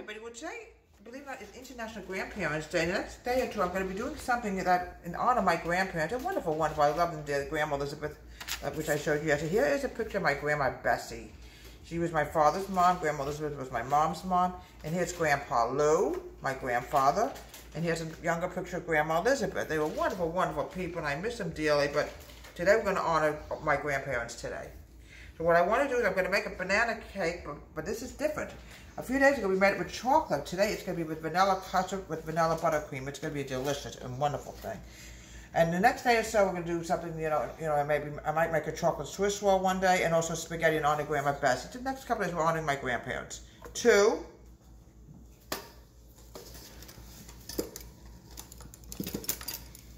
everybody. Well, today, believe it or not, is International Grandparents Day. The next day or two, I'm going to be doing something that in honor of my grandparents. They're wonderful, wonderful. I love them, dear. Grandma Elizabeth, which I showed you yesterday. Here is a picture of my grandma Bessie. She was my father's mom. Grandma Elizabeth was my mom's mom. And here's Grandpa Lou, my grandfather. And here's a younger picture of Grandma Elizabeth. They were wonderful, wonderful people, and I miss them dearly. But today we're going to honor my grandparents today. So what I want to do is I'm going to make a banana cake, but this is different. A few days ago we made it with chocolate. Today it's going to be with vanilla custard with vanilla buttercream. It's going to be a delicious and wonderful thing. And the next day or so we're going to do something, maybe I might make a chocolate Swiss roll one day, and also spaghetti and honor Grandma Bessie. The next couple of days we're honoring my grandparents. 2.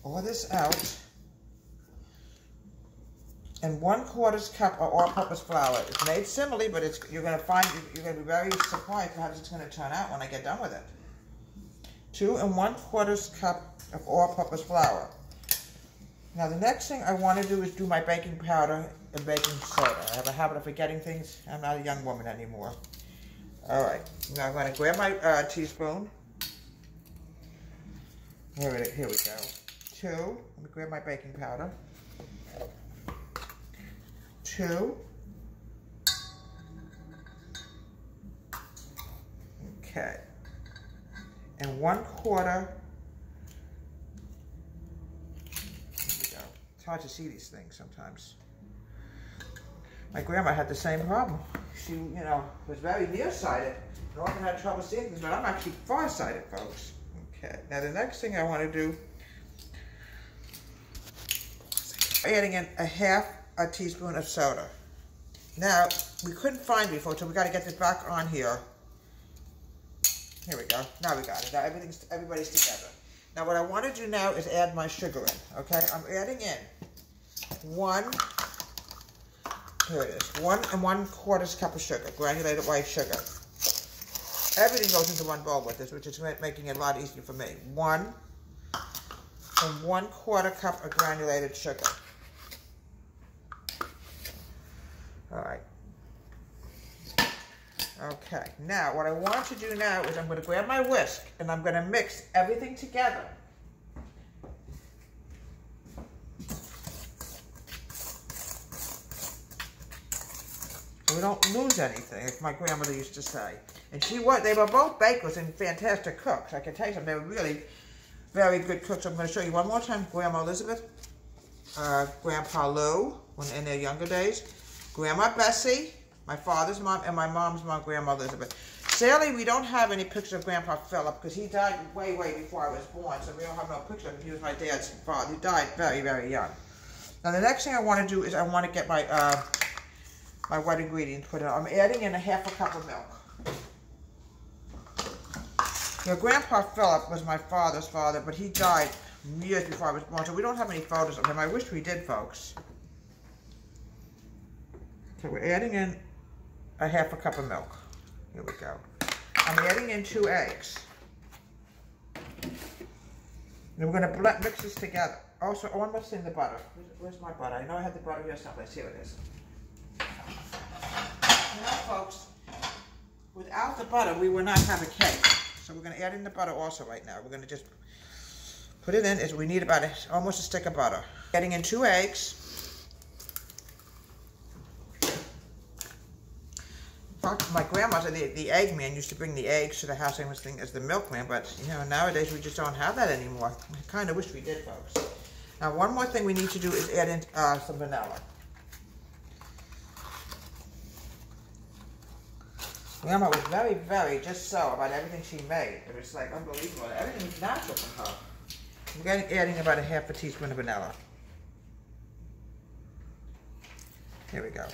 Pour this out. And 1/4 cup of all-purpose flour. It's made similarly, but you're going to be very surprised how it's going to turn out when I get done with it. 2 1/4 cup of all-purpose flour. Now the next thing I want to do is do my baking powder and baking soda. I have a habit of forgetting things. I'm not a young woman anymore. All right. Now I'm going to grab my teaspoon. Here we go. 2. Let me grab my baking powder. 2. Okay. And 1/4. There we go. It's hard to see these things sometimes. My grandma had the same problem. She, was very nearsighted and often had trouble seeing things, but I'm actually farsighted, folks. Okay. Now the next thing I want to do, adding in a half a teaspoon of soda. Now, we couldn't find it before, so we got to get this back on here. Here we go. Now we got it. Now everybody's together. Now what I want to do now is add my sugar in. Okay, I'm adding in 1 1/4 cup of sugar, granulated white sugar. Everything goes into one bowl with this, which is making it a lot easier for me. 1 1/4 cup of granulated sugar. All right. Okay, now what I want to do now is I'm going to grab my whisk and I'm going to mix everything together. So we don't lose anything, as my grandmother used to say. And they were both bakers and fantastic cooks. I can tell you something, they were really very good cooks. I'm going to show you one more time Grandma Elizabeth, Grandpa Lou, when in their younger days, Grandma Bessie, my father's mom, and my mom's mom, Grandma Elizabeth. Sadly, we don't have any pictures of Grandpa Philip because he died way, way before I was born, so we don't have no picture of him. He was my dad's father. He died very, very young. Now, the next thing I want to do is I want to get my my wet ingredients put in. I'm adding in a half a cup of milk. Now, Grandpa Philip was my father's father, but he died years before I was born, so we don't have any photos of him. I wish we did, folks. So we're adding in a half a cup of milk. Here we go. I'm adding in 2 eggs. And we're going to mix this together. Also, one more thing, the butter. Where's my butter? I know I had the butter here someplace. Here it is. Now, folks, without the butter, we will not have a cake. So we're going to add in the butter also right now. We're going to just put it in. We need about almost a stick of butter. Adding in 2 eggs. My grandmother, the egg man, used to bring the eggs to the house, same thing as the milkman, but nowadays we just don't have that anymore. I kind of wish we did, folks. Now, one more thing we need to do is add in some vanilla. Grandma was very, very just so about everything she made. It was like unbelievable. Everything was natural from her. I'm adding about a half a teaspoon of vanilla. Here we go.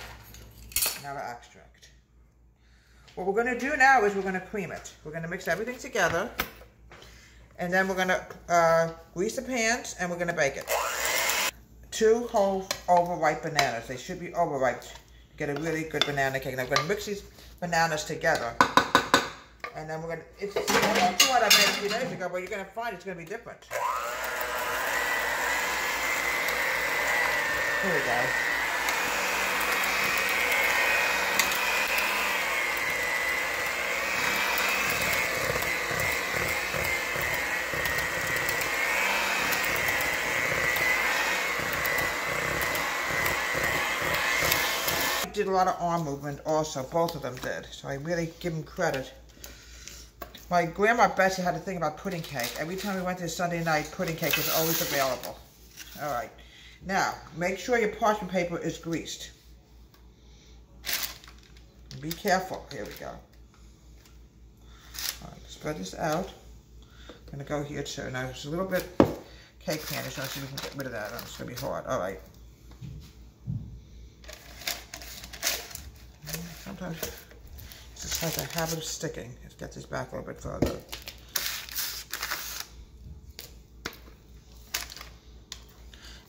Vanilla extract. What we're going to do now is we're going to cream it. We're going to mix everything together. And then we're going to grease the pans and we're going to bake it. 2 whole overripe bananas. They should be overripe to get a really good banana cake. And I'm going to mix these bananas together. And then we're going to, it's similar to what I made a few days ago, but you're going to find it's going to be different. Here we go. did a lot of arm movement also. Both of them did. So I really give them credit. My grandma Betsy had a thing about pudding cake. Every time we went to Sunday night, pudding cake was always available. All right. Now, make sure your parchment paper is greased. Be careful. Here we go. All right, spread this out. I'm going to go here too. Now, there's a little bit cake pan. Just want to see if we can get rid of that. It's going to be hard. All right. Sometimes it just has a habit of sticking. Let's get this back a little bit further.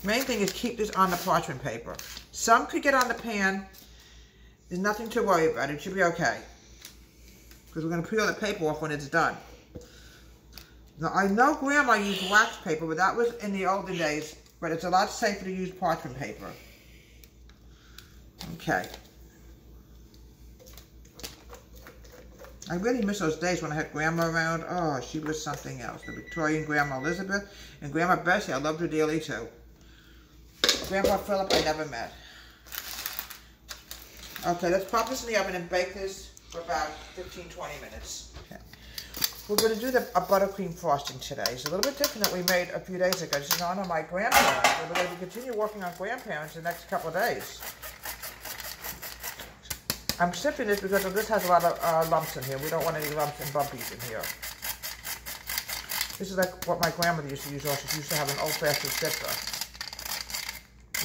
Main thing is keep this on the parchment paper. Some could get on the pan. There's nothing to worry about. It should be okay. Because we're going to peel the paper off when it's done. Now, I know Grandma used wax paper, but that was in the olden days. But it's a lot safer to use parchment paper. Okay. I really miss those days when I had Grandma around. Oh, she was something else. The Victorian Grandma Elizabeth and Grandma Bessie. I loved her dearly too. Grandpa Philip, I never met. Okay, let's pop this in the oven and bake this for about 15-20 minutes. Okay. We're going to do a buttercream frosting today. It's a little bit different than we made a few days ago. This is in honor of my grandparents. We're going to continue working on grandparents the next couple of days. I'm sifting this because this has a lot of lumps in here. We don't want any lumps and bumpies in here. This is like what my grandmother used to use also. She used to have an old-fashioned sifter.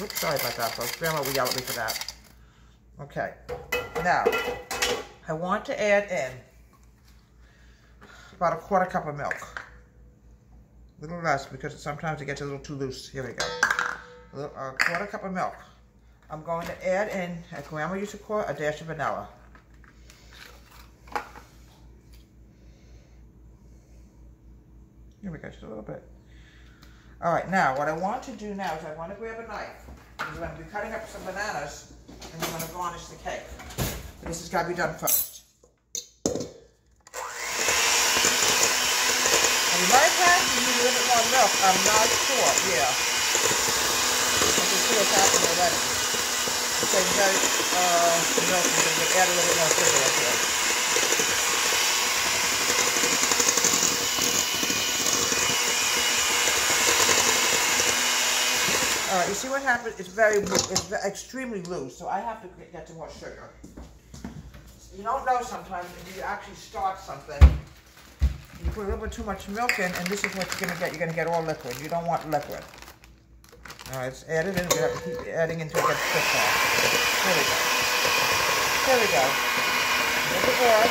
Oops, sorry about that, folks. Grandma will yell at me for that. Okay. Now, I want to add in about a quarter cup of milk. A little less because sometimes it gets a little too loose. Here we go. A quarter cup of milk. I'm going to add in, as Grandma used to call it, a dash of vanilla. Here we go, just a little bit. All right, now what I want to do now is I want to grab a knife. We're going to be cutting up some bananas and we're going to garnish the cake. This has got to be done first. And you might have to use a little bit more milk. I'm not sure. Yeah. I can see what's happening already. It's getting very milk and then we add a little bit more sugar up here. All right, you see what happens? It's extremely loose, so I have to get some more sugar. You don't know sometimes if you actually start something, you put a little bit too much milk in, and this is what you're going to get. You're going to get all liquid. You don't want liquid. All right, it's added in. We have to keep adding until it gets thick off. There we go. There we go. A little bit more.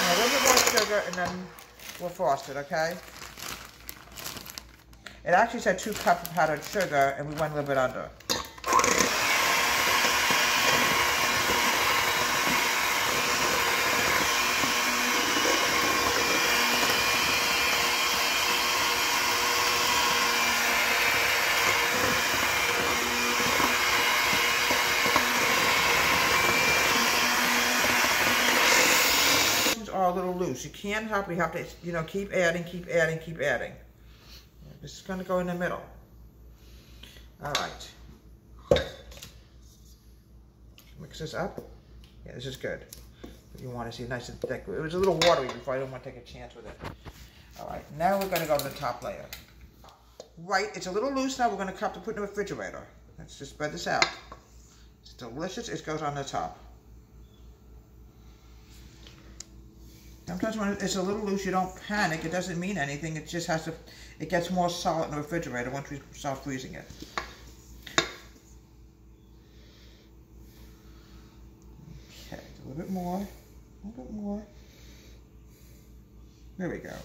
A little bit more sugar, and then we'll frost it, okay? It actually said 2 cups of powdered sugar, and we went a little bit under. Are a little loose. You can't help it. You have to, you know, keep adding, keep adding, keep adding. This is going to go in the middle. All right. Mix this up. Yeah, this is good. You want to see nice and thick. It was a little watery before. I didn't want to take a chance with it. All right. Now we're going to go to the top layer. Right. It's a little loose now. We're going to cut to put in the refrigerator. Let's just spread this out. It's delicious. It goes on the top. Sometimes when it's a little loose, you don't panic. It doesn't mean anything. It just has to, it gets more solid in the refrigerator once we start freezing it. Okay, a little bit more, a little bit more. There we go.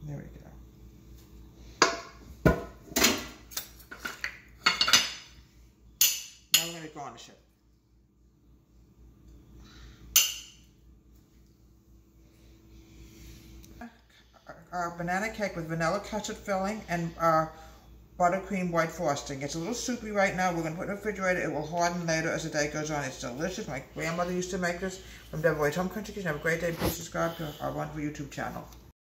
There we go. Now we're going to garnish it. Our banana cake with vanilla custard filling and buttercream white frosting. It's a little soupy right now. We're going to put it in the refrigerator. It will harden later as the day goes on. It's delicious. My grandmother used to make this from Deborah's Home Country Kitchen. Have a great day. Please subscribe to our wonderful YouTube channel.